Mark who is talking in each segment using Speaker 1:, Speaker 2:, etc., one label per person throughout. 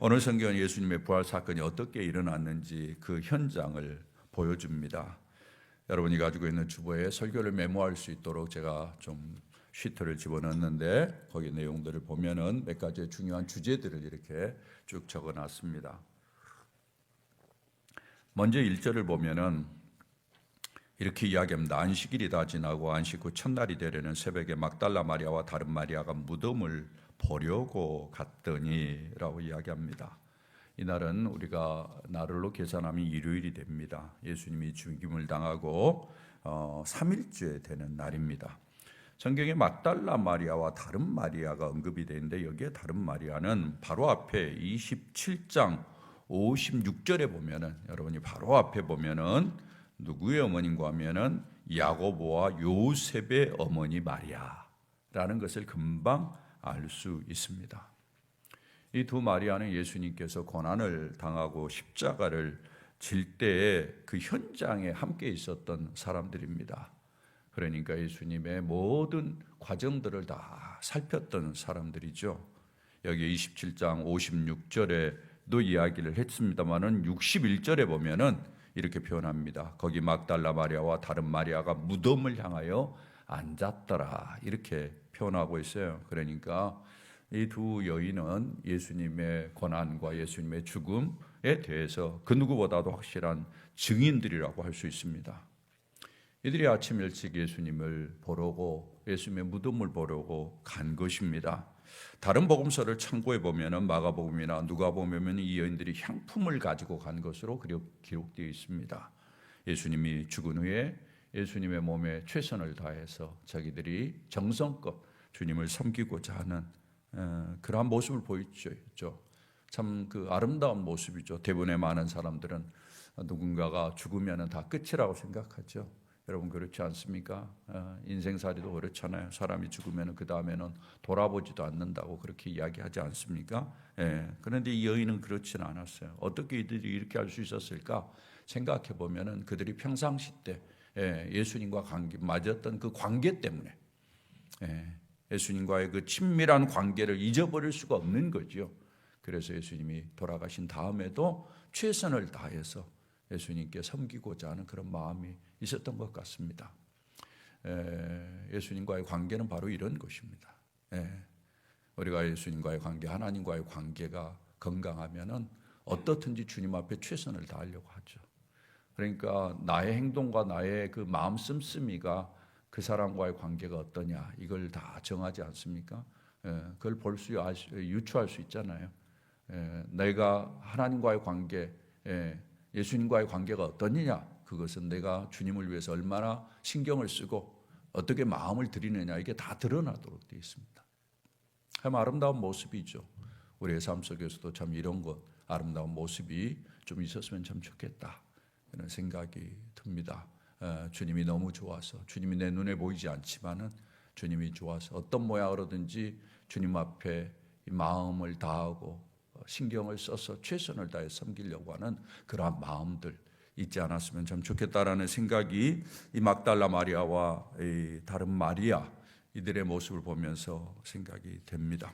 Speaker 1: 오늘 성경은 예수님의 부활 사건이 어떻게 일어났는지 그 현장을 보여줍니다. 여러분이 가지고 있는 주보에 설교를 메모할 수 있도록 제가 좀 시트를 집어넣었는데 거기 내용들을 보면은 몇 가지의 중요한 주제들을 이렇게 쭉 적어놨습니다. 먼저 1절을 보면은 이렇게 이야기합니다. 안식일이 다 지나고 안식 후 첫날이 되려는 새벽에 막달라 마리아와 다른 마리아가 무덤을 보려고 갔더니라고 이야기합니다. 이날은 우리가 나흘로 계산하면 일요일이 됩니다. 예수님이 죽임을 당하고 3일째 되는 날입니다. 성경에 막달라 마리아와 다른 마리아가 언급이 되는데 여기에 다른 마리아는 바로 앞에 27장 56절에 보면은 여러분이 바로 앞에 보면은 누구의 어머님과 하면은 야고보와 요셉의 어머니 마리아라는 것을 금방 알 수 있습니다. 이 두 마리아는 예수님께서 고난을 당하고 십자가를 질 때에 그 현장에 함께 있었던 사람들입니다. 그러니까 예수님의 모든 과정들을 다 살폈던 사람들이죠. 여기 27장 56절에도 이야기를 했습니다만은 61절에 보면은 이렇게 표현합니다. 거기 막달라 마리아와 다른 마리아가 무덤을 향하여 앉았더라 이렇게 표현하고 있어요. 그러니까 이 두 여인은 예수님의 고난과 예수님의 죽음에 대해서 그 누구보다도 확실한 증인들이라고 할 수 있습니다. 이들이 아침 일찍 예수님을 보려고 예수님의 무덤을 보려고 간 것입니다. 다른 복음서를 참고해 보면은 마가복음이나 누가복음에는 이 여인들이 향품을 가지고 간 것으로 기록되어 있습니다. 예수님이 죽은 후에 예수님의 몸에 최선을 다해서 자기들이 정성껏 주님을 섬기고자 하는 그러한 모습을 보였죠. 참 그 아름다운 모습이죠. 대부분의 많은 사람들은 누군가가 죽으면 다 끝이라고 생각하죠. 여러분 그렇지 않습니까? 인생살이도 그렇잖아요. 사람이 죽으면 그 다음에는 돌아보지도 않는다고 그렇게 이야기하지 않습니까? 그런데 이 여인은 그렇지는 않았어요. 어떻게 이들이 이렇게 할 수 있었을까? 생각해 보면은 그들이 평상시 때 예수님과 맺었던 그 관계 때문에 예수님과의 그 친밀한 관계를 잊어버릴 수가 없는 거죠. 그래서 예수님이 돌아가신 다음에도 최선을 다해서 예수님께 섬기고자 하는 그런 마음이 있었던 것 같습니다. 예수님과의 관계는 바로 이런 것입니다. 우리가 예수님과의 관계, 하나님과의 관계가 건강하면은 어떻든지 주님 앞에 최선을 다하려고 하죠. 그러니까 나의 행동과 나의 그 마음 씀씀이가 그 사람과의 관계가 어떠냐 이걸 다 정하지 않습니까? 그걸 유추할 수 있잖아요. 내가 하나님과의 관계, 예수님과의 관계가 어떠느냐 그것은 내가 주님을 위해서 얼마나 신경을 쓰고 어떻게 마음을 들이느냐 이게 다 드러나도록 되어 있습니다. 참 아름다운 모습이죠. 우리의 삶 속에서도 참 이런 것 아름다운 모습이 좀 있었으면 참 좋겠다 이런 생각이 듭니다. 주님이 너무 좋아서 주님이 내 눈에 보이지 않지만은 주님이 좋아서 어떤 모양으로든지 주님 앞에 마음을 다하고 신경을 써서 최선을 다해 섬기려고 하는 그러한 마음들 있지 않았으면 참 좋겠다라는 생각이 이 막달라 마리아와 이 다른 마리아 이들의 모습을 보면서 생각이 됩니다.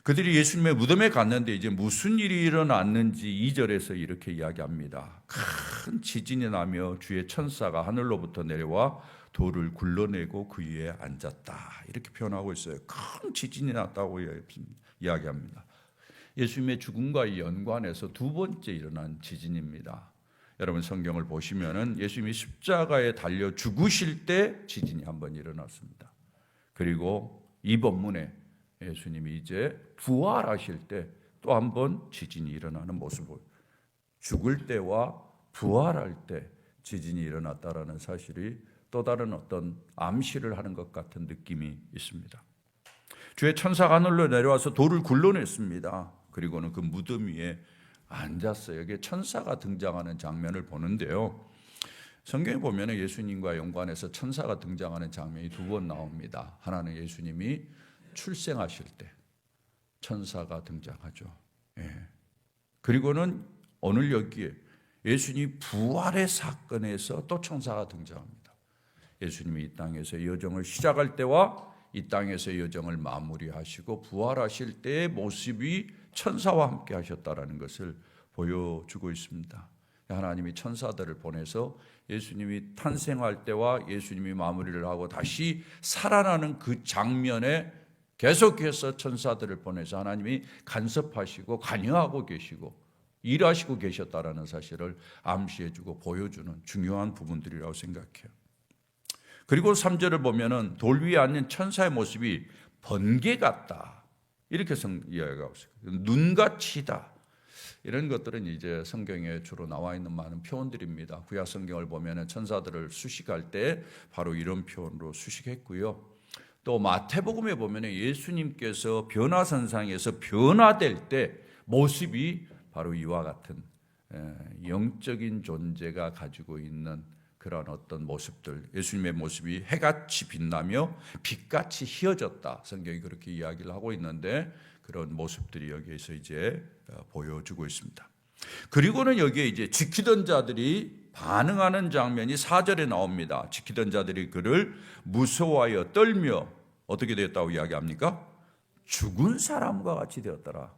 Speaker 1: 그들이 예수님의 무덤에 갔는데 이제 무슨 일이 일어났는지 2절에서 이렇게 이야기합니다. 큰 지진이 나며 주의 천사가 하늘로부터 내려와 돌을 굴러내고 그 위에 앉았다. 이렇게 표현하고 있어요. 큰 지진이 났다고 이야기합니다. 예수님의 죽음과 연관해서 두 번째 일어난 지진입니다. 여러분 성경을 보시면은 예수님이 십자가에 달려 죽으실 때 지진이 한번 일어났습니다. 그리고 이 본문에 예수님이 이제 부활하실 때 또 한 번 지진이 일어나는 모습을 죽을 때와 부활할 때 지진이 일어났다라는 사실이 또 다른 어떤 암시를 하는 것 같은 느낌이 있습니다. 주의 천사가 하늘로 내려와서 돌을 굴러냈습니다. 그리고는 그 무덤 위에 앉았어요. 여기에 천사가 등장하는 장면을 보는데요. 성경에 보면 예수님과 연관해서 천사가 등장하는 장면이 두 번 나옵니다. 하나는 예수님이 출생하실 때 천사가 등장하죠. 그리고는 오늘 여기에 예수님 부활의 사건에서 또 천사가 등장합니다. 예수님이 이 땅에서 여정을 시작할 때와 이 땅에서 여정을 마무리하시고 부활하실 때의 모습이 천사와 함께 하셨다라는 것을 보여주고 있습니다. 하나님이 천사들을 보내서 예수님이 탄생할 때와 예수님이 마무리를 하고 다시 살아나는 그 장면에 계속해서 천사들을 보내서 하나님이 간섭하시고 관여하고 계시고 일하시고 계셨다라는 사실을 암시해주고 보여주는 중요한 부분들이라고 생각해요. 그리고 3절을 보면은 돌 위에 앉는 천사의 모습이 번개 같다, 이렇게 이야기하고 있어요. 눈같이다. 이런 것들은 이제 성경에 주로 나와 있는 많은 표현들입니다. 구약 성경을 보면은 천사들을 수식할 때 바로 이런 표현으로 수식했고요. 또 마태복음에 보면은 예수님께서 변화선상에서 변화될 때 모습이 바로 이와 같은 영적인 존재가 가지고 있는 그런 어떤 모습들, 예수님의 모습이 해같이 빛나며 빛같이 휘어졌다, 성경이 그렇게 이야기를 하고 있는데 그런 모습들이 여기에서 이제 보여주고 있습니다. 그리고는 여기에 이제 지키던 자들이 반응하는 장면이 4절에 나옵니다. 지키던 자들이 그를 무서워하여 떨며 어떻게 되었다고 이야기합니까? 죽은 사람과 같이 되었더라.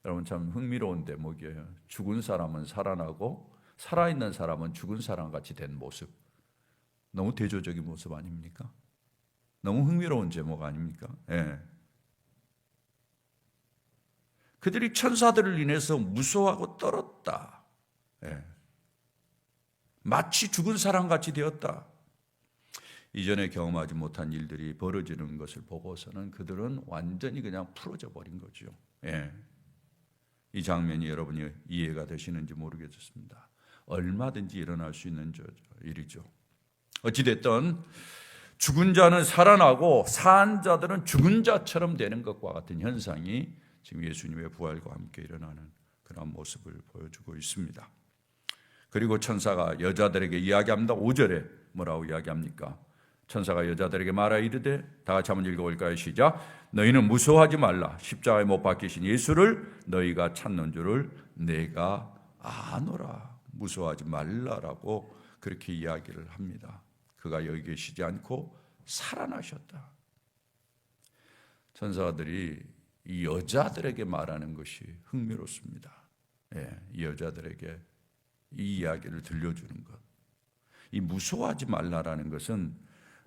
Speaker 1: 여러분 참 흥미로운 대목이에요. 죽은 사람은 살아나고 살아있는 사람은 죽은 사람같이 된 모습. 너무 대조적인 모습 아닙니까? 너무 흥미로운 제목 아닙니까? 예. 그들이 천사들을 인해서 무서워하고 떨었다. 예. 마치 죽은 사람같이 되었다. 이전에 경험하지 못한 일들이 벌어지는 것을 보고서는 그들은 완전히 그냥 풀어져 버린 거죠. 예. 이 장면이 여러분이 이해가 되시는지 모르겠습니다. 얼마든지 일어날 수 있는 일이죠. 어찌됐든 죽은 자는 살아나고 산 자들은 죽은 자처럼 되는 것과 같은 현상이 지금 예수님의 부활과 함께 일어나는 그런 모습을 보여주고 있습니다. 그리고 천사가 여자들에게 이야기합니다. 5절에 뭐라고 이야기합니까? 천사가 여자들에게 말하 이르되, 다 같이 한번 읽어볼까요? 시작. 너희는 무서워하지 말라. 십자가에 못 박히신 예수를 너희가 찾는 줄을 내가 아노라. 무서워하지 말라라고 그렇게 이야기를 합니다. 그가 여기 계시지 않고 살아나셨다. 천사들이 이 여자들에게 말하는 것이 흥미롭습니다. 예, 이 여자들에게 이 이야기를 들려주는 것. 이 무서워하지 말라라는 것은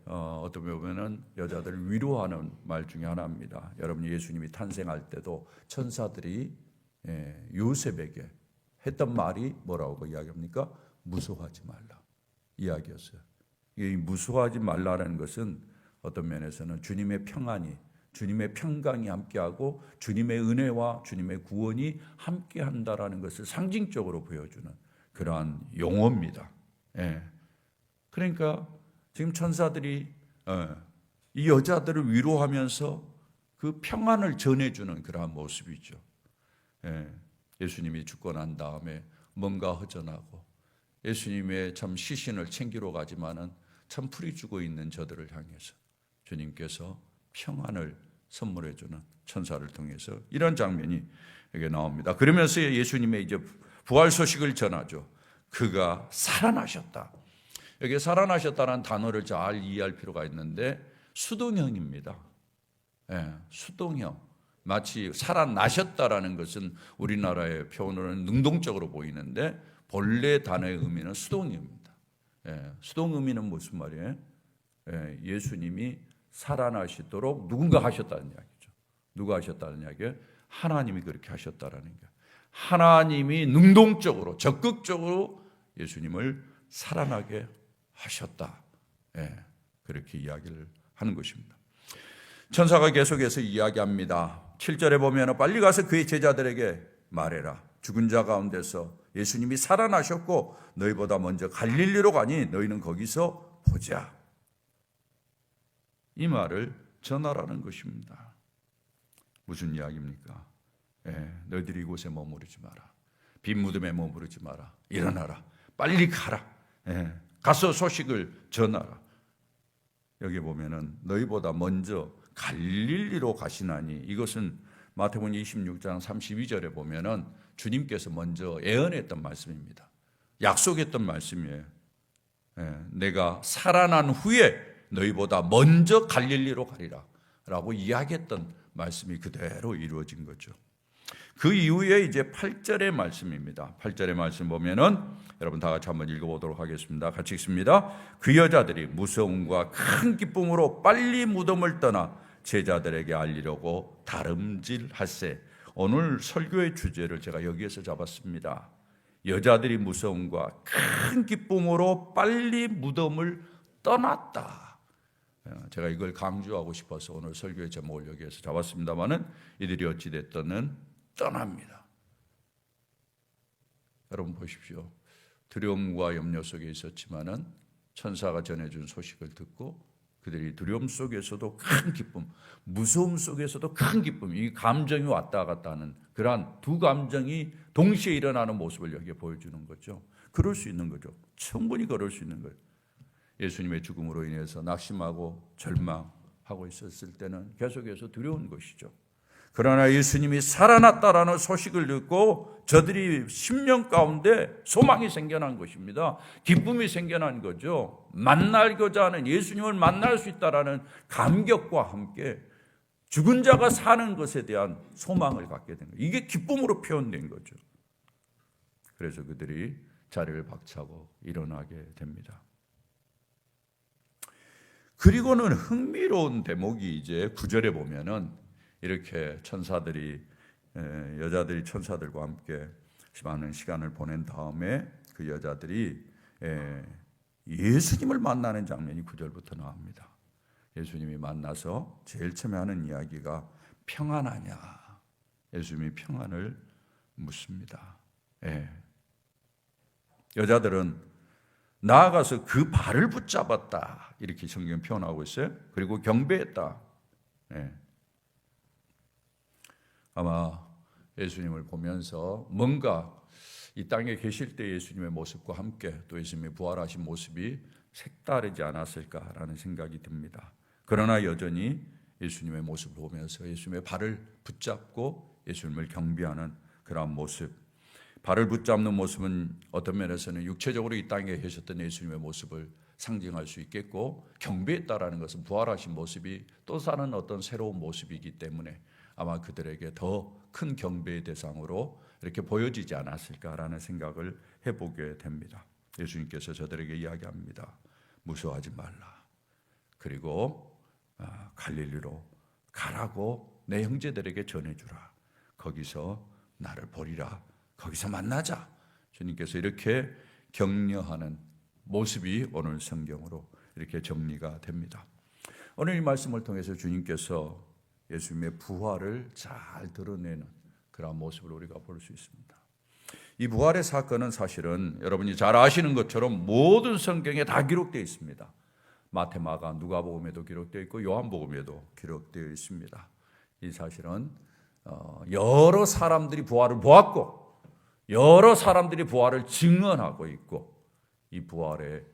Speaker 1: 어떻게 보면은 여자들을 위로하는 말 중에 하나입니다. 여러분 예수님이 탄생할 때도 천사들이 요셉에게 했던 말이 뭐라고 이야기합니까? 무서워하지 말라 이야기였어요. 이 무서워하지 말라라는 것은 어떤 면에서는 주님의 평안이, 주님의 평강이 함께하고 주님의 은혜와 주님의 구원이 함께한다라는 것을 상징적으로 보여주는 그러한 용어입니다. 예. 그러니까 지금 천사들이 이 여자들을 위로하면서 그 평안을 전해주는 그러한 모습이죠. 예. 예수님이 죽고 난 다음에 뭔가 허전하고 예수님의 참 시신을 챙기러 가지만은 참 풀이 주고 있는 저들을 향해서 주님께서 평안을 선물해주는 천사를 통해서 이런 장면이 여기 나옵니다. 그러면서 예수님의 이제 부활 소식을 전하죠. 그가 살아나셨다. 여기 살아나셨다는 단어를 잘 이해할 필요가 있는데 수동형입니다. 예, 수동형. 마치 살아나셨다라는 것은 우리나라의 표현으로는 능동적으로 보이는데 본래 단어의 의미는 수동입니다. 예, 수동 의미는 무슨 말이에요? 예, 예수님이 살아나시도록 누군가 하셨다는 이야기죠. 누가 하셨다는 이야기예요? 하나님이 그렇게 하셨다라는 거예요. 하나님이 능동적으로 적극적으로 예수님을 살아나게 하셨다. 예, 그렇게 이야기를 하는 것입니다. 천사가 계속해서 이야기합니다. 7절에 보면 빨리 가서 그의 제자들에게 말해라. 죽은 자 가운데서 예수님이 살아나셨고 너희보다 먼저 갈릴리로 가니 너희는 거기서 보자. 이 말을 전하라는 것입니다. 무슨 이야기입니까? 너희들이 이곳에 머무르지 마라. 빈 무덤에 머무르지 마라. 일어나라. 빨리 가라. 가서 소식을 전하라. 여기 보면은 너희보다 먼저 갈릴리로 가시나니, 이것은 마태복음 26장 32절에 보면은 주님께서 먼저 예언했던 말씀입니다. 약속했던 말씀이에요. 내가 살아난 후에 너희보다 먼저 갈릴리로 가리라 라고 이야기했던 말씀이 그대로 이루어진 거죠. 그 이후에 이제 8절의 말씀입니다. 8절의 말씀 보면은 여러분 다 같이 한번 읽어보도록 하겠습니다. 같이 읽습니다. 그 여자들이 무서움과 큰 기쁨으로 빨리 무덤을 떠나 제자들에게 알리려고 다름질할세. 오늘 설교의 주제를 제가 여기에서 잡았습니다. 여자들이 무서움과 큰 기쁨으로 빨리 무덤을 떠났다. 제가 이걸 강조하고 싶어서 오늘 설교의 제목을 여기에서 잡았습니다만은 이들이 어찌됐든 떠납니다. 여러분 보십시오. 두려움과 염려 속에 있었지만은 천사가 전해준 소식을 듣고 그들이 두려움 속에서도 큰 기쁨, 무서움 속에서도 큰 기쁨, 이 감정이 왔다 갔다 하는 그러한 두 감정이 동시에 일어나는 모습을 여기에 보여주는 거죠. 그럴 수 있는 거죠. 충분히 그럴 수 있는 거예요. 예수님의 죽음으로 인해서 낙심하고 절망하고 있었을 때는 계속해서 두려운 것이죠. 그러나 예수님이 살아났다라는 소식을 듣고 저들이 심령 가운데 소망이 생겨난 것입니다. 기쁨이 생겨난 거죠. 만나고자 하는, 예수님을 만날 수 있다라는 감격과 함께 죽은 자가 사는 것에 대한 소망을 갖게 된 거예요. 이게 기쁨으로 표현된 거죠. 그래서 그들이 자리를 박차고 일어나게 됩니다. 그리고는 흥미로운 대목이 이제 9절에 보면은 이렇게 천사들이, 여자들이 천사들과 함께 많은 시간을 보낸 다음에 그 여자들이 예수님을 만나는 장면이 9절부터 나옵니다. 예수님이 만나서 제일 처음에 하는 이야기가 평안하냐. 예수님이 평안을 묻습니다. 여자들은 나아가서 그 발을 붙잡았다. 이렇게 성경 표현하고 있어요. 그리고 경배했다. 아마 예수님을 보면서 뭔가 이 땅에 계실 때 예수님의 모습과 함께 또 예수님이 부활하신 모습이 색다르지 않았을까라는 생각이 듭니다. 그러나 여전히 예수님의 모습을 보면서 예수님의 발을 붙잡고 예수님을 경배하는 그러한 모습, 발을 붙잡는 모습은 어떤 면에서는 육체적으로 이 땅에 계셨던 예수님의 모습을 상징할 수 있겠고, 경배했다라는 것은 부활하신 모습이 또 다른 어떤 새로운 모습이기 때문에 아마 그들에게 더 큰 경배의 대상으로 이렇게 보여지지 않았을까라는 생각을 해보게 됩니다. 예수님께서 저들에게 이야기합니다. 무서워하지 말라. 그리고 갈릴리로 가라고 내 형제들에게 전해주라. 거기서 나를 보리라. 거기서 만나자. 주님께서 이렇게 격려하는 모습이 오늘 성경으로 이렇게 정리가 됩니다. 오늘 이 말씀을 통해서 주님께서 예수님의 부활을 잘 드러내는 그런 모습을 우리가 볼 수 있습니다. 이 부활의 사건은 사실은 여러분이 잘 아시는 것처럼 모든 성경에 다 기록되어 있습니다. 마태, 마가, 누가복음에도 기록되어 있고 요한복음에도 기록되어 있습니다. 이 사실은 여러 사람들이 부활을 보았고 여러 사람들이 부활을 증언하고 있고 이 부활의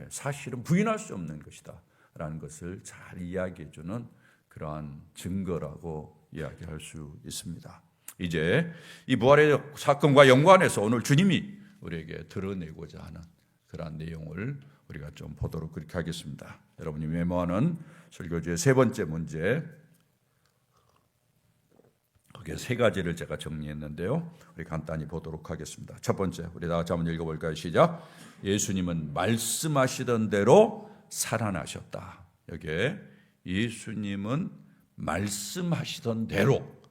Speaker 1: 사실은 부인할 수 없는 것이다 라는 것을 잘 이야기해 주는 그러한 증거라고 이야기할 수 있습니다. 이제 이 부활의 사건과 연관해서 오늘 주님이 우리에게 드러내고자 하는 그러한 내용을 우리가 좀 보도록 그렇게 하겠습니다. 여러분이 메모하는 설교주의 세 번째 문제, 거기에 세 가지를 제가 정리했는데요. 우리 간단히 보도록 하겠습니다. 첫 번째, 우리 다 같이 한번 읽어볼까요? 시작. 예수님은 말씀하시던 대로 살아나셨다. 여기에 예수님은 말씀하시던 대로,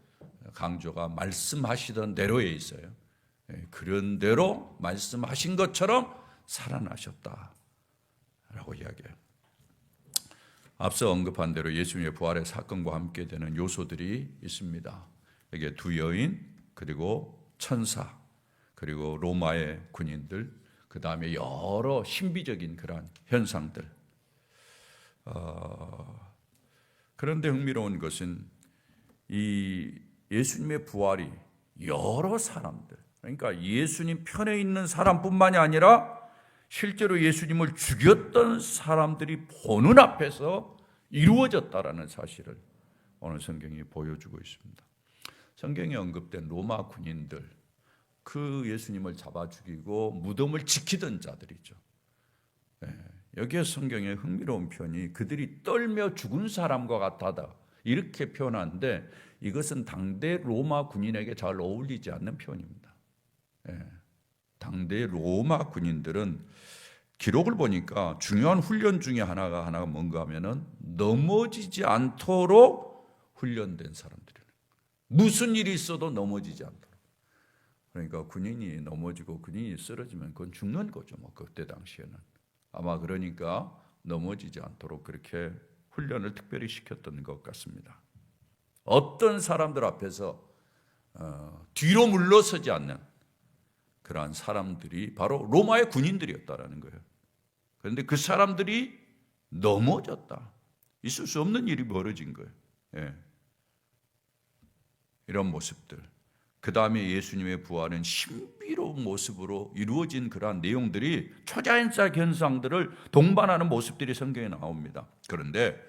Speaker 1: 강조가 말씀하시던 대로에 있어요. 그런 대로 말씀하신 것처럼 살아나셨다 라고 이야기해요. 앞서 언급한 대로 예수님의 부활의 사건과 함께 되는 요소들이 있습니다. 여기에 두 여인, 그리고 천사, 그리고 로마의 군인들, 그 다음에 여러 신비적인 그러한 현상들. 그런데 흥미로운 것은 이 예수님의 부활이 여러 사람들, 그러니까 예수님 편에 있는 사람뿐만이 아니라 실제로 예수님을 죽였던 사람들이 보는 앞에서 이루어졌다라는 사실을 오늘 성경이 보여주고 있습니다. 성경에 언급된 로마 군인들, 그 예수님을 잡아 죽이고 무덤을 지키던 자들이죠. 여기에 성경에 흥미로운 표현이 그들이 떨며 죽은 사람과 같다다 이렇게 표현하는데 이것은 당대 로마 군인에게 잘 어울리지 않는 표현입니다. 예. 당대 로마 군인들은 기록을 보니까 중요한 훈련 중에 하나가 뭔가 하면은 넘어지지 않도록 훈련된 사람들이에요. 무슨 일이 있어도 넘어지지 않도록. 그러니까 군인이 넘어지고 군인이 쓰러지면 그건 죽는 거죠. 뭐 그때 당시에는. 아마 그러니까 넘어지지 않도록 그렇게 훈련을 특별히 시켰던 것 같습니다. 어떤 사람들 앞에서 뒤로 물러서지 않는 그러한 사람들이 바로 로마의 군인들이었다라는 거예요. 그런데 그 사람들이 넘어졌다. 있을 수 없는 일이 벌어진 거예요. 예. 이런 모습들. 그 다음에 예수님의 부활은 신비로운 모습으로 이루어진 그러한 내용들이 초자연적 현상들을 동반하는 모습들이 성경에 나옵니다. 그런데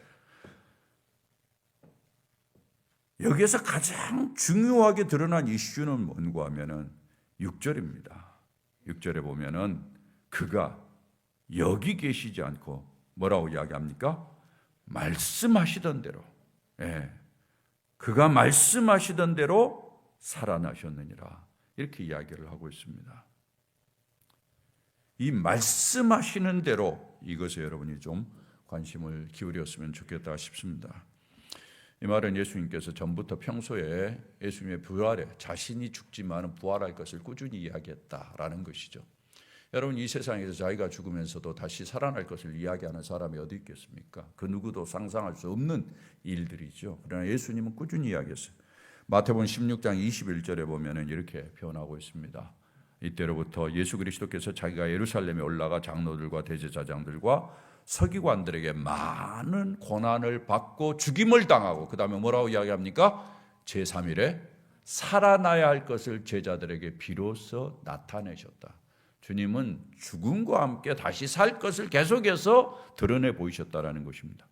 Speaker 1: 여기에서 가장 중요하게 드러난 이슈는 뭔가 하면은 6절입니다. 6절에 보면은 그가 여기 계시지 않고 뭐라고 이야기합니까? 말씀하시던 대로. 예. 그가 말씀하시던 대로 살아나셨느니라. 이렇게 이야기를 하고 있습니다. 이 말씀하시는 대로 이것에 여러분이 좀 관심을 기울였으면 좋겠다 싶습니다. 이 말은 예수님께서 전부터 평소에 예수님의 부활에 자신이 죽지만 부활할 것을 꾸준히 이야기했다라는 것이죠. 여러분 이 세상에서 자기가 죽으면서도 다시 살아날 것을 이야기하는 사람이 어디 있겠습니까? 그 누구도 상상할 수 없는 일들이죠. 그러나 예수님은 꾸준히 이야기했어요. 마태복음 16장 21절에 보면은 이렇게 표현하고 있습니다. 이때로부터 예수 그리스도께서 자기가 예루살렘에 올라가 장로들과 대제사장들과 서기관들에게 많은 고난을 받고 죽임을 당하고 그 다음에 뭐라고 이야기합니까? 제3일에 살아나야 할 것을 제자들에게 비로소 나타내셨다. 주님은 죽음과 함께 다시 살 것을 계속해서 드러내 보이셨다라는 것입니다.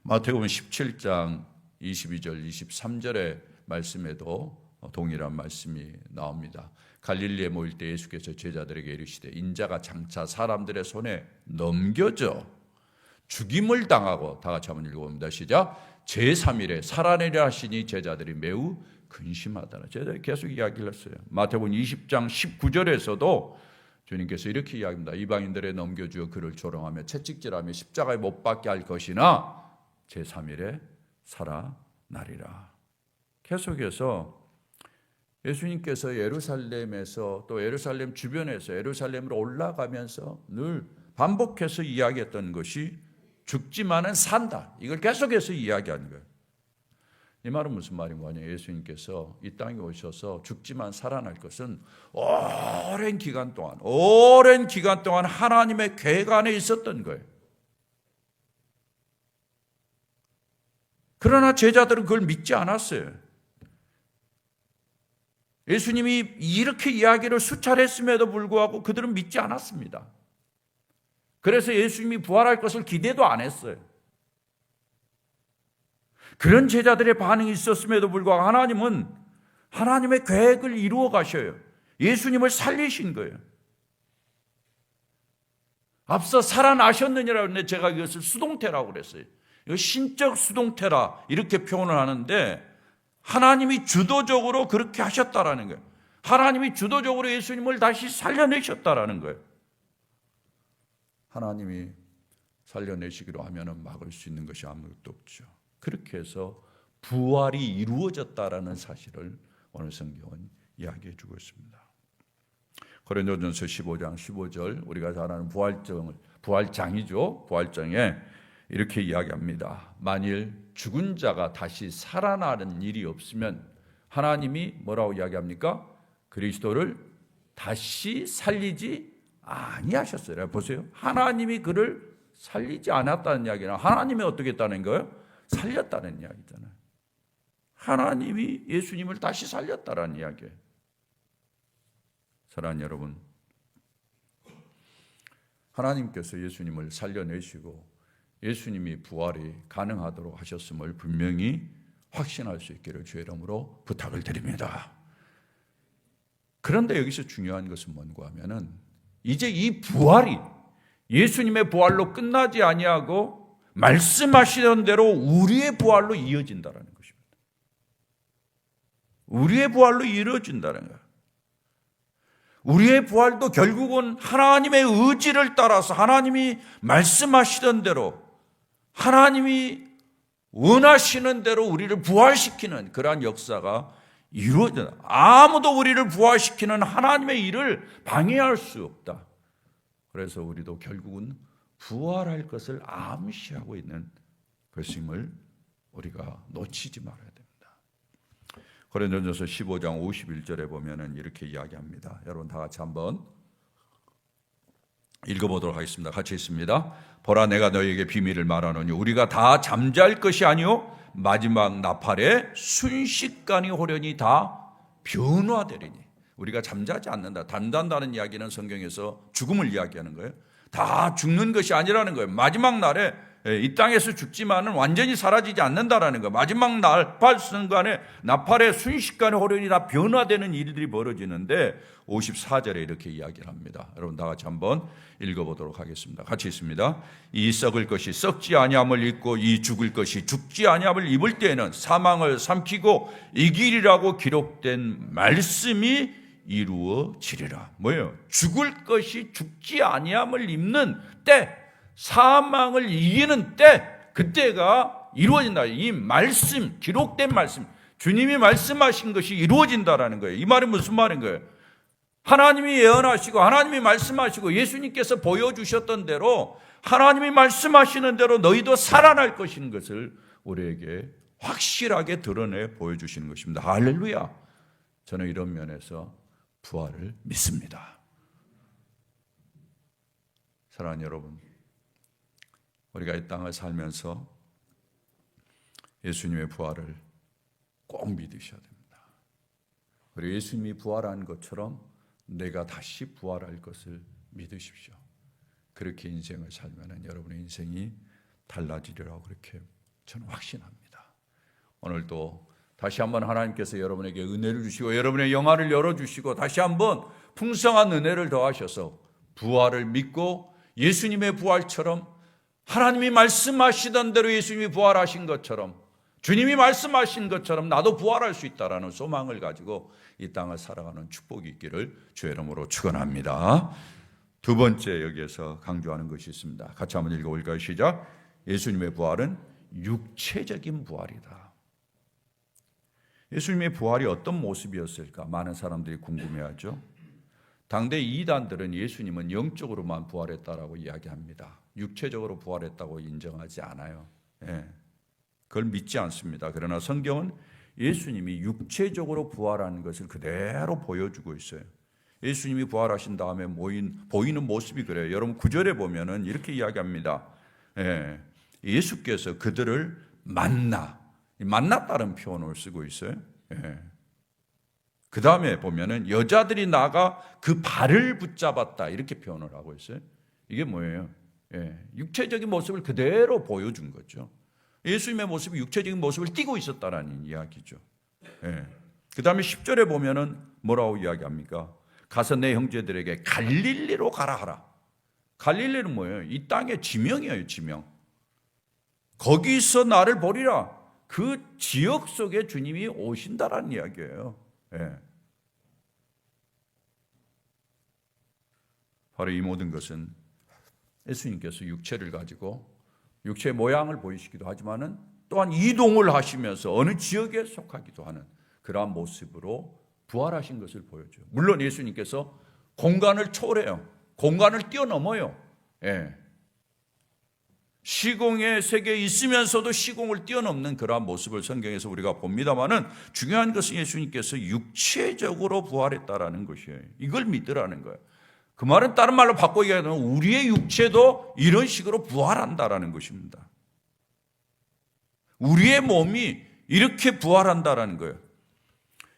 Speaker 1: 마태복음 17장 22절 23절의 말씀에도 동일한 말씀이 나옵니다. 갈릴리에 모일 때 예수께서 제자들에게 이르시되 인자가 장차 사람들의 손에 넘겨져 죽임을 당하고 다 같이 한번 읽어봅니다. 시작. 제3일에 살아내려 하시니 제자들이 매우 근심하다는 제자들이 계속 이야기를 했어요. 마태복음 20장 19절에서도 주님께서 이렇게 이야기합니다. 이방인들에 넘겨주어 그를 조롱하며 채찍질하며 십자가에 못 박게 할 것이나 제3일에 살아나리라. 계속해서 예수님께서 예루살렘에서 또 예루살렘 주변에서 예루살렘으로 올라가면서 늘 반복해서 이야기했던 것이 죽지만은 산다. 이걸 계속해서 이야기하는 거예요. 이 말은 무슨 말인가 하냐? 예수님께서 이 땅에 오셔서 죽지만 살아날 것은 오랜 기간 동안 하나님의 계획 안에 있었던 거예요. 그러나 제자들은 그걸 믿지 않았어요. 예수님이 이렇게 이야기를 수차례 했음에도 불구하고 그들은 믿지 않았습니다. 그래서 예수님이 부활할 것을 기대도 안 했어요. 그런 제자들의 반응이 있었음에도 불구하고 하나님은 하나님의 계획을 이루어 가셔요. 예수님을 살리신 거예요. 앞서 살아나셨느냐라고 했는데 제가 이것을 수동태라고 그랬어요. 이거 신적 수동태라 이렇게 표현을 하는데 하나님이 주도적으로 그렇게 하셨다라는 거예요. 하나님이 주도적으로 예수님을 다시 살려내셨다라는 거예요. 하나님이 살려내시기로 하면 막을 수 있는 것이 아무것도 없죠. 그렇게 해서 부활이 이루어졌다라는 사실을 오늘 성경은 이야기해 주고 있습니다. 고린도전서 15장 15절 우리가 잘 아는 부활장이죠. 부활장에 이렇게 이야기합니다. 만일 죽은 자가 다시 살아나는 일이 없으면 하나님이 뭐라고 이야기합니까? 그리스도를 다시 살리지 아니하셨어요. 보세요. 하나님이 그를 살리지 않았다는 이야기는 하나님이 어떻게 했다는 거예요? 살렸다는 이야기잖아요. 하나님이 예수님을 다시 살렸다는 이야기예요. 사랑하는 여러분, 하나님께서 예수님을 살려내시고 예수님이 부활이 가능하도록 하셨음을 분명히 확신할 수 있기를 주의 이름으로 부탁을 드립니다. 그런데 여기서 중요한 것은 뭔가 하면은 이제 이 부활이 예수님의 부활로 끝나지 아니하고 말씀하시던 대로 우리의 부활로 이어진다는 것입니다. 우리의 부활로 이루어진다는 거예요. 우리의 부활도 결국은 하나님의 의지를 따라서 하나님이 말씀하시던 대로 하나님이 원하시는 대로 우리를 부활시키는 그러한 역사가 이루어진다. 아무도 우리를 부활시키는 하나님의 일을 방해할 수 없다. 그래서 우리도 결국은 부활할 것을 암시하고 있는 것임을 우리가 놓치지 말아야 됩니다. 고린도전서 15장 51절에 보면은 이렇게 이야기합니다. 여러분 다 같이 한번 읽어보도록 하겠습니다. 같이 있습니다. 보라, 내가 너희에게 비밀을 말하노니 우리가 다 잠잘 것이 아니요 마지막 나팔에 순식간에 호련히 다 변화되리니. 우리가 잠자지 않는다. 잠잔다는 이야기는 성경에서 죽음을 이야기하는 거예요. 다 죽는 것이 아니라는 거예요. 마지막 날에 이 땅에서 죽지만은 완전히 사라지지 않는다라는 거예요. 마지막 나팔 순간에 나팔의 순식간에 호련히 다 변화되는 일들이 벌어지는데 54절에 이렇게 이야기를 합니다. 여러분 다 같이 한번 읽어보도록 하겠습니다. 같이 있습니다. 이 썩을 것이 썩지 아니함을 입고 이 죽을 것이 죽지 아니함을 입을 때에는 사망을 삼키고 이기리라고 기록된 말씀이 이루어지리라. 뭐예요? 죽을 것이 죽지 아니함을 입는 때, 사망을 이기는 때, 그때가 이루어진다. 이 말씀, 기록된 말씀, 주님이 말씀하신 것이 이루어진다라는 거예요. 이 말은 무슨 말인 거예요? 하나님이 예언하시고 하나님이 말씀하시고 예수님께서 보여주셨던 대로 하나님이 말씀하시는 대로 너희도 살아날 것인 것을 우리에게 확실하게 드러내 보여주시는 것입니다. 할렐루야. 저는 이런 면에서 부활을 믿습니다. 사랑하는 여러분, 우리가 이 땅을 살면서 예수님의 부활을 꼭 믿으셔야 됩니다. 그리고 예수님이 부활한 것처럼 내가 다시 부활할 것을 믿으십시오. 그렇게 인생을 살면 여러분의 인생이 달라지리라고 그렇게 저는 확신합니다. 오늘도 다시 한번 하나님께서 여러분에게 은혜를 주시고 여러분의 영화를 열어주시고 다시 한번 풍성한 은혜를 더하셔서 부활을 믿고 예수님의 부활처럼 하나님이 말씀하시던 대로 예수님이 부활하신 것처럼 주님이 말씀하신 것처럼 나도 부활할 수 있다라는 소망을 가지고 이 땅을 살아가는 축복이 있기를 주의 이름으로 축원합니다. 두 번째 여기에서 강조하는 것이 있습니다. 같이 한번 읽어볼까요? 시작. 예수님의 부활은 육체적인 부활이다. 예수님의 부활이 어떤 모습이었을까? 많은 사람들이 궁금해하죠. 당대 이단들은 예수님은 영적으로만 부활했다라고 이야기합니다. 육체적으로 부활했다고 인정하지 않아요. 그걸 믿지 않습니다. 그러나 성경은 예수님이 육체적으로 부활한 것을 그대로 보여주고 있어요. 예수님이 부활하신 다음에 보이는 모습이 그래요. 여러분 9절에 보면은 이렇게 이야기합니다. 예수께서 그들을 만났다는 표현을 쓰고 있어요. 그 다음에 보면은 여자들이 나가 그 발을 붙잡았다 이렇게 표현을 하고 있어요. 이게 뭐예요? 육체적인 모습을 그대로 보여준 거죠. 예수님의 모습이 육체적인 모습을 띠고 있었다라는 이야기죠. 그 다음에 10절에 보면은 뭐라고 이야기합니까? 가서 내 형제들에게 갈릴리로 가라 하라. 갈릴리는 뭐예요? 이 땅의 지명이에요, 지명. 거기서 나를 보리라. 그 지역 속에 주님이 오신다라는 이야기예요. 바로 이 모든 것은 예수님께서 육체를 가지고 육체의 모양을 보이시기도 하지만은 또한 이동을 하시면서 어느 지역에 속하기도 하는 그러한 모습으로 부활하신 것을 보여줘요. 물론 예수님께서 공간을 초월해요. 공간을 뛰어넘어요. 시공의 세계에 있으면서도 시공을 뛰어넘는 그러한 모습을 성경에서 우리가 봅니다만은 중요한 것은 예수님께서 육체적으로 부활했다라는 것이에요. 이걸 믿으라는 거예요. 그 말은 다른 말로 바꿔 얘기하면 우리의 육체도 이런 식으로 부활한다라는 것입니다. 우리의 몸이 이렇게 부활한다라는 거예요.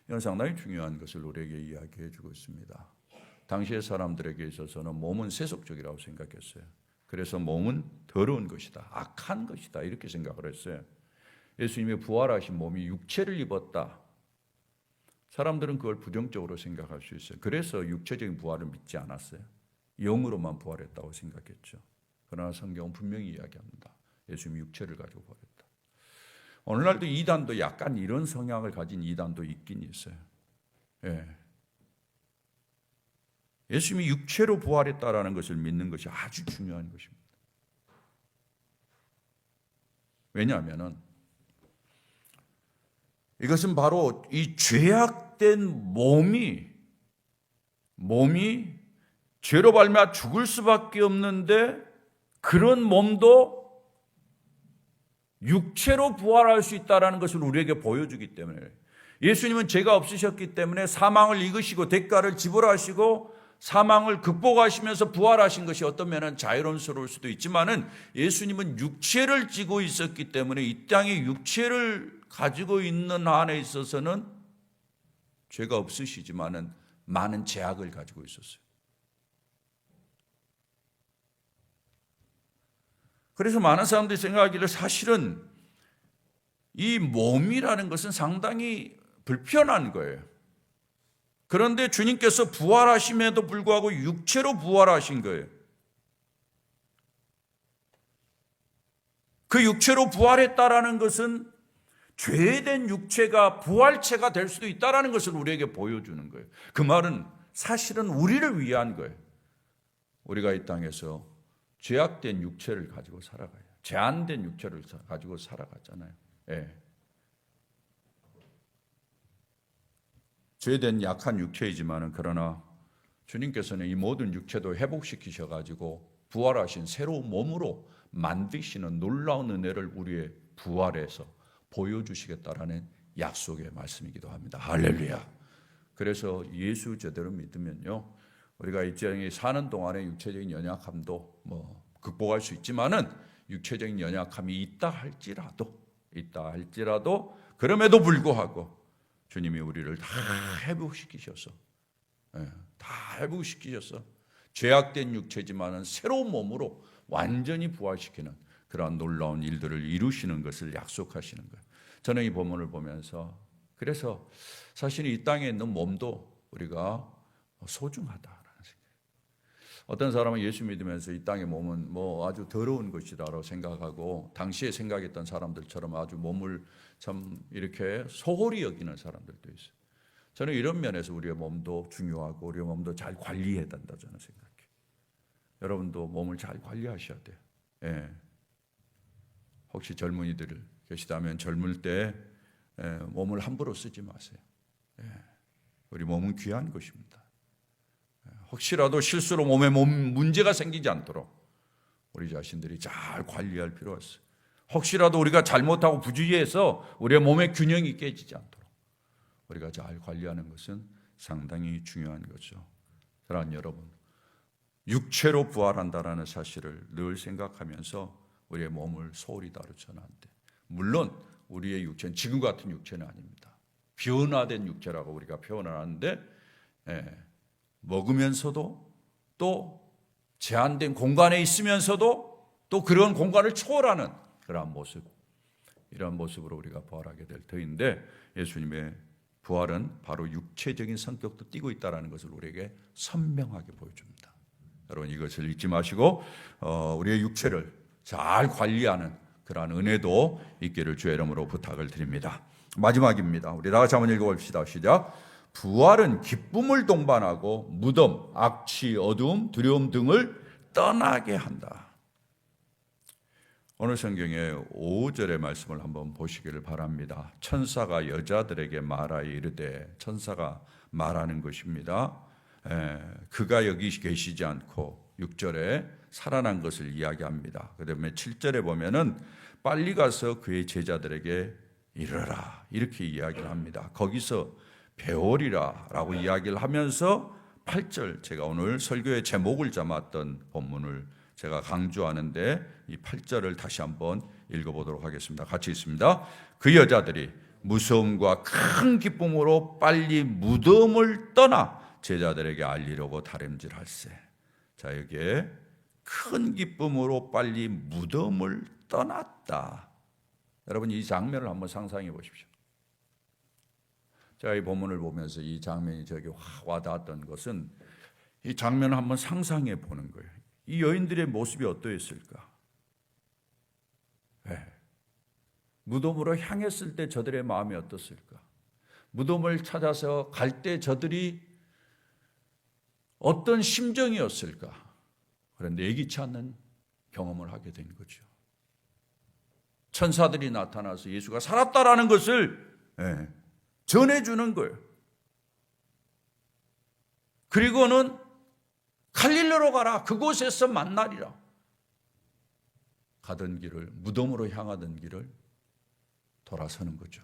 Speaker 1: 이건 상당히 중요한 것을 우리에게 이야기해 주고 있습니다. 당시의 사람들에게 있어서는 몸은 세속적이라고 생각했어요. 그래서 몸은 더러운 것이다, 악한 것이다 이렇게 생각을 했어요. 예수님이 부활하신 몸이 육체를 입었다. 사람들은 그걸 부정적으로 생각할 수 있어요. 그래서 육체적인 부활을 믿지 않았어요. 영으로만 부활했다고 생각했죠. 그러나 성경은 분명히 이야기합니다. 예수님이 육체를 가지고 버렸다. 오늘날도 이단도 약간 이런 성향을 가진 이단도 있긴 있어요. 예. 예수님이 육체로 부활했다라는 것을 믿는 것이 아주 중요한 것입니다. 왜냐하면 이것은 바로 이 죄악된 몸이 죄로 발며 죽을 수밖에 없는데 그런 몸도 육체로 부활할 수 있다는 것을 우리에게 보여주기 때문에 예수님은 죄가 없으셨기 때문에 사망을 이기시고 대가를 지불하시고 사망을 극복하시면서 부활하신 것이 어떤 면은 자유로울 수도 있지만은 예수님은 육체를 지고 있었기 때문에 이 땅에 육체를 가지고 있는 한에 있어서는 죄가 없으시지만은 많은 죄악을 가지고 있었어요. 그래서 많은 사람들이 생각하기를 사실은 이 몸이라는 것은 상당히 불편한 거예요. 그런데 주님께서 부활하심에도 불구하고 육체로 부활하신 거예요. 그 육체로 부활했다라는 것은 죄된 육체가 부활체가 될 수도 있다라는 것을 우리에게 보여주는 거예요. 그 말은 사실은 우리를 위한 거예요. 우리가 이 땅에서 죄악된 육체를 가지고 살아가요. 제한된 육체를 가지고 살아갔잖아요. 예. 죄된 약한 육체이지만은 그러나 주님께서는 이 모든 육체도 회복시키셔가지고 부활하신 새로운 몸으로 만드시는 놀라운 은혜를 우리의 부활에서 보여주시겠다라는 약속의 말씀이기도 합니다. 할렐루야. 그래서 예수 제대로 믿으면요, 우리가 이 땅에 사는 동안에 육체적인 연약함도 극복할 수 있지만은 육체적인 연약함이 있다 할지라도 그럼에도 불구하고 주님이 우리를 다 회복시키셔서 죄악된 육체지만은 새로운 몸으로 완전히 부활시키는 그러한 놀라운 일들을 이루시는 것을 약속하시는 거예요. 저는 이 본문을 보면서 그래서 사실 이 땅에 있는 몸도 우리가 소중하다라는 생각. 어떤 사람은 예수 믿으면서 이 땅의 몸은 아주 더러운 것이다라고 생각하고 당시에 생각했던 사람들처럼 아주 몸을 참 이렇게 소홀히 여기는 사람들도 있어요. 저는 이런 면에서 우리의 몸도 중요하고 우리의 몸도 잘 관리해야 된다 저는 생각해요. 여러분도 몸을 잘 관리하셔야 돼요. 예. 혹시 젊은이들 계시다면 젊을 때 몸을 함부로 쓰지 마세요. 예. 우리 몸은 귀한 것입니다. 혹시라도 실수로 몸에 문제가 생기지 않도록 우리 자신들이 잘 관리할 필요가 있어요. 혹시라도 우리가 잘못하고 부주의해서 우리의 몸의 균형이 깨지지 않도록 우리가 잘 관리하는 것은 상당히 중요한 거죠. 사랑하는 여러분, 육체로 부활한다라는 사실을 늘 생각하면서 우리의 몸을 소홀히 다루쳐는 안 돼. 물론 우리의 육체는 지금 같은 육체는 아닙니다. 변화된 육체라고 우리가 표현을 하는데 먹으면서도 또 제한된 공간에 있으면서도 또 그런 공간을 초월하는 그러한 모습, 이러한 모습으로 우리가 부활하게 될 터인데 예수님의 부활은 바로 육체적인 성격도 띠고 있다는 것을 우리에게 선명하게 보여줍니다. 여러분 이것을 잊지 마시고 우리의 육체를 잘 관리하는 그러한 은혜도 있기를 주의 이름으로 부탁을 드립니다. 마지막입니다. 우리 다 같이 한번 읽어봅시다. 시작. 부활은 기쁨을 동반하고 무덤, 악취, 어두움, 두려움 등을 떠나게 한다. 오늘 성경의 5절의 말씀을 한번 보시기를 바랍니다. 천사가 여자들에게 말하여 이르되, 천사가 말하는 것입니다. 그가 여기 계시지 않고 6절에 살아난 것을 이야기합니다. 그 다음에 7절에 보면은 빨리 가서 그의 제자들에게 이르라 이렇게 이야기를 합니다. 거기서 배우리라 라고 이야기를 하면서 8절, 제가 오늘 설교의 제목을 잡았던 본문을 제가 강조하는데 이 8절을 다시 한번 읽어보도록 하겠습니다. 같이 읽습니다. 그 여자들이 무서움과 큰 기쁨으로 빨리 무덤을 떠나 제자들에게 알리려고 다름질할세. 자, 여기에 큰 기쁨으로 빨리 무덤을 떠났다. 여러분 이 장면을 한번 상상해 보십시오. 제가 이 본문을 보면서 이 장면이 저에게 확 와닿았던 것은 이 장면을 한번 상상해 보는 거예요. 이 여인들의 모습이 어떠했을까? 무덤으로 향했을 때 저들의 마음이 어떻을까? 무덤을 찾아서 갈 때 저들이 어떤 심정이었을까? 그런데 예기치 않는 경험을 하게 된 거죠. 천사들이 나타나서 예수가 살았다라는 것을 전해주는 거예요. 그리고는 갈릴리로 가라. 그곳에서 만나리라. 가던 길을, 무덤으로 향하던 길을 돌아서는 거죠.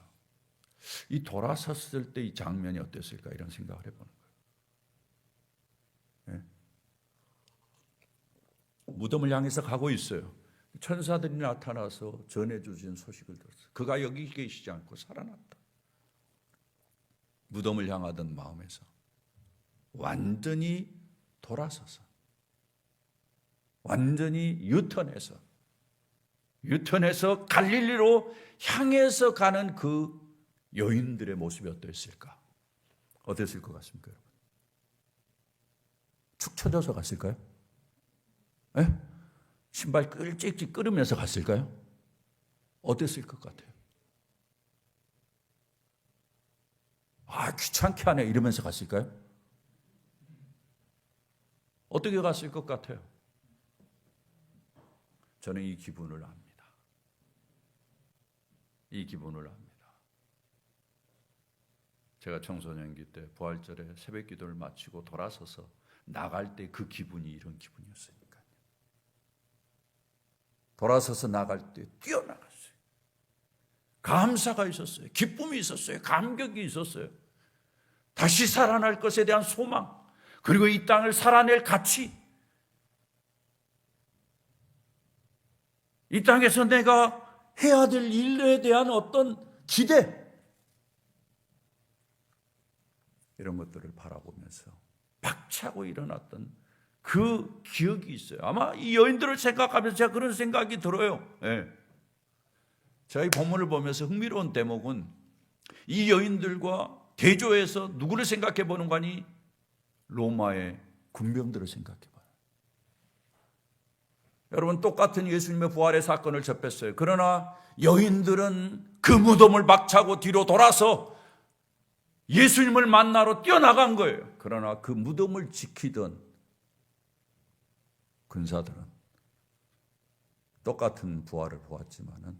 Speaker 1: 이 돌아섰을 때 이 장면이 어땠을까 이런 생각을 해보는 거예요. 무덤을 향해서 가고 있어요. 천사들이 나타나서 전해주신 소식을 들었어요. 그가 여기 계시지 않고 살아났다. 무덤을 향하던 마음에서 완전히 돌아서서 완전히 유턴해서 갈릴리로 향해서 가는 그 여인들의 모습이 어땠을까? 어땠을 것 같습니까, 여러분? 축 처져서 갔을까요? 신발 끌찍찍 끌으면서 갔을까요? 어땠을 것 같아요? 귀찮게 하네 이러면서 갔을까요? 어떻게 갔을 것 같아요? 저는 이 기분을 압니다. 이 기분을 압니다. 제가 청소년기 때 부활절에 새벽 기도를 마치고 돌아서서 나갈 때 그 기분이 이런 기분이었으니까요. 돌아서서 나갈 때 뛰어나갔어요. 감사가 있었어요. 기쁨이 있었어요. 감격이 있었어요. 다시 살아날 것에 대한 소망, 그리고 이 땅을 살아낼 가치, 이 땅에서 내가 해야 될 일에 대한 어떤 기대, 이런 것들을 바라보면서 박차고 일어났던 그 기억이 있어요. 아마 이 여인들을 생각하면서 제가 그런 생각이 들어요. 제가 이 본문을 보면서 흥미로운 대목은 이 여인들과 대조해서 누구를 생각해 보는 거니? 로마의 군병들을 생각해 봐요. 여러분, 똑같은 예수님의 부활의 사건을 접했어요. 그러나 여인들은 그 무덤을 박차고 뒤로 돌아서 예수님을 만나러 뛰어나간 거예요. 그러나 그 무덤을 지키던 군사들은 똑같은 부활을 보았지만은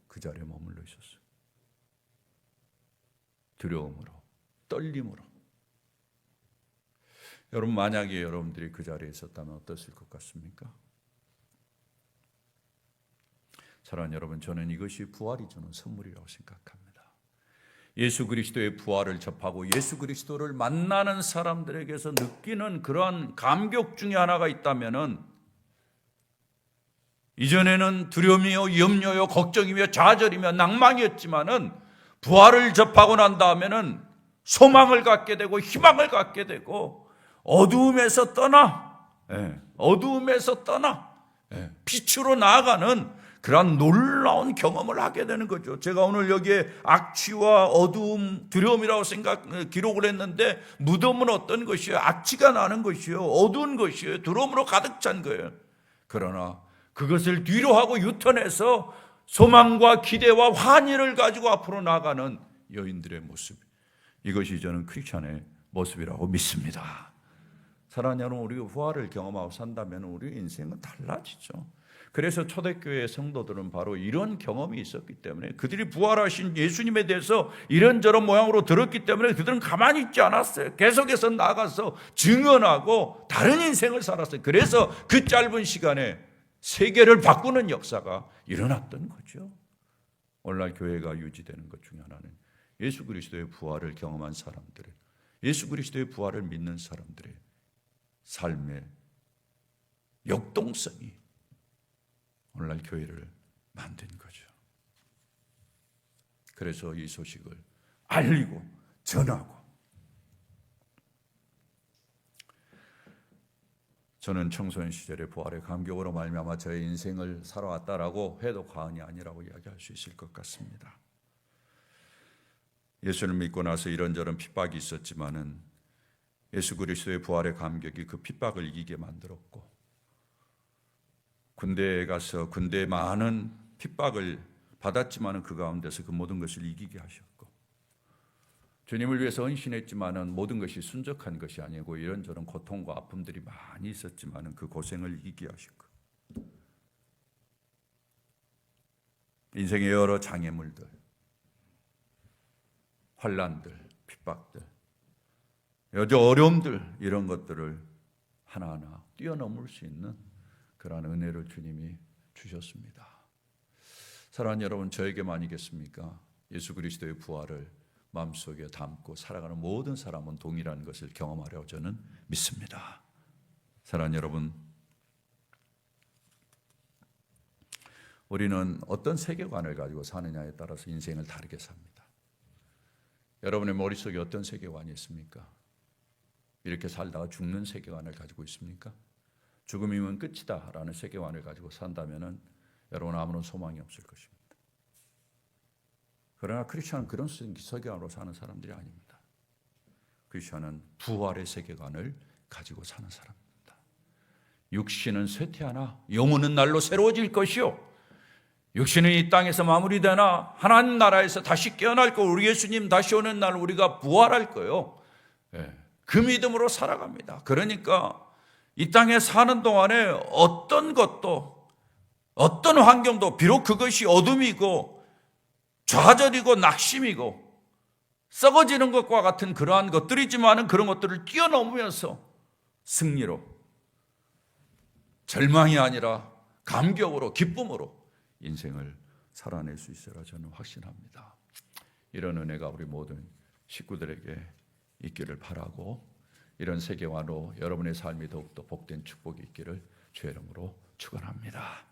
Speaker 1: 그 자리에 머물러 있었어요. 두려움으로, 떨림으로. 여러분, 만약에 여러분들이 그 자리에 있었다면 어땠을 것 같습니까? 사랑하는 여러분, 저는 이것이 부활이 주는 선물이라고 생각합니다. 예수 그리스도의 부활을 접하고 예수 그리스도를 만나는 사람들에게서 느끼는 그러한 감격 중에 하나가 있다면은, 이전에는 두려움이요, 염려요, 걱정이며 좌절이며 낭망이었지만은 부활을 접하고 난 다음에는 소망을 갖게 되고 희망을 갖게 되고 어두움에서 떠나 빛으로 나아가는 그러한 놀라운 경험을 하게 되는 거죠. 제가 오늘 여기에 악취와 어두움, 두려움이라고 기록을 했는데, 무덤은 어떤 것이에요? 악취가 나는 것이요, 어두운 것이에요, 두려움으로 가득 찬 거예요. 그러나 그것을 뒤로 하고 유턴해서 소망과 기대와 환희를 가지고 앞으로 나가는 여인들의 모습, 이것이 저는 크리스찬의 모습이라고 믿습니다. 사랑하는 여러분, 우리가 부활을 경험하고 산다면 우리 인생은 달라지죠. 그래서 초대교회 성도들은 바로 이런 경험이 있었기 때문에, 그들이 부활하신 예수님에 대해서 이런저런 모양으로 들었기 때문에 그들은 가만히 있지 않았어요. 계속해서 나가서 증언하고 다른 인생을 살았어요. 그래서 그 짧은 시간에 세계를 바꾸는 역사가 일어났던 거죠. 오늘날 교회가 유지되는 것 중에 하나는 예수 그리스도의 부활을 경험한 사람들의, 예수 그리스도의 부활을 믿는 사람들의 삶의 역동성이 오늘날 교회를 만든 거죠. 그래서 이 소식을 알리고 전하고, 저는 청소년 시절의 부활의 감격으로 말미암아 저의 인생을 살아왔다라고 해도 과언이 아니라고 이야기할 수 있을 것 같습니다. 예수를 믿고 나서 이런저런 핍박이 있었지만은 예수 그리스도의 부활의 감격이 그 핍박을 이기게 만들었고, 군대에 가서 군대에 많은 핍박을 받았지만은 그 가운데서 그 모든 것을 이기게 하셨고, 주님을 위해서 헌신했지만은 모든 것이 순적한 것이 아니고 이런저런 고통과 아픔들이 많이 있었지만은 그 고생을 이기게 하셨고, 인생의 여러 장애물들, 환난들, 핍박들, 여러 어려움들, 이런 것들을 하나하나 뛰어넘을 수 있는 그러한 은혜를 주님이 주셨습니다. 사랑하는 여러분, 저에게만이겠습니까? 예수 그리스도의 부활을 마음속에 담고 살아가는 모든 사람은 동일한 것을 경험하려고 저는 믿습니다. 사랑하는 여러분, 우리는 어떤 세계관을 가지고 사느냐에 따라서 인생을 다르게 삽니다. 여러분의 머릿속에 어떤 세계관이 있습니까? 이렇게 살다가 죽는 세계관을 가지고 있습니까? 죽음이면 끝이다 라는 세계관을 가지고 산다면 여러분 아무런 소망이 없을 것입니다. 그러나 크리스천은 그런 세계관으로 사는 사람들이 아닙니다. 크리스천은 부활의 세계관을 가지고 사는 사람입니다. 육신은 쇠퇴하나 영혼은 날로 새로워질 것이요, 육신은 이 땅에서 마무리되나 하나님 나라에서 다시 깨어날 거, 우리 예수님 다시 오는 날 우리가 부활할 거요. 그 믿음으로 살아갑니다. 그러니까 이 땅에 사는 동안에 어떤 것도, 어떤 환경도, 비록 그것이 어둠이고 좌절이고 낙심이고 썩어지는 것과 같은 그러한 것들이지만 그런 것들을 뛰어넘으면서 승리로, 절망이 아니라 감격으로, 기쁨으로 인생을 살아낼 수 있으라 저는 확신합니다. 이런 은혜가 우리 모든 식구들에게 있기를 바라고, 이런 세계관으로 여러분의 삶이 더욱더 복된 축복이 있기를 주의 이름으로 축원합니다.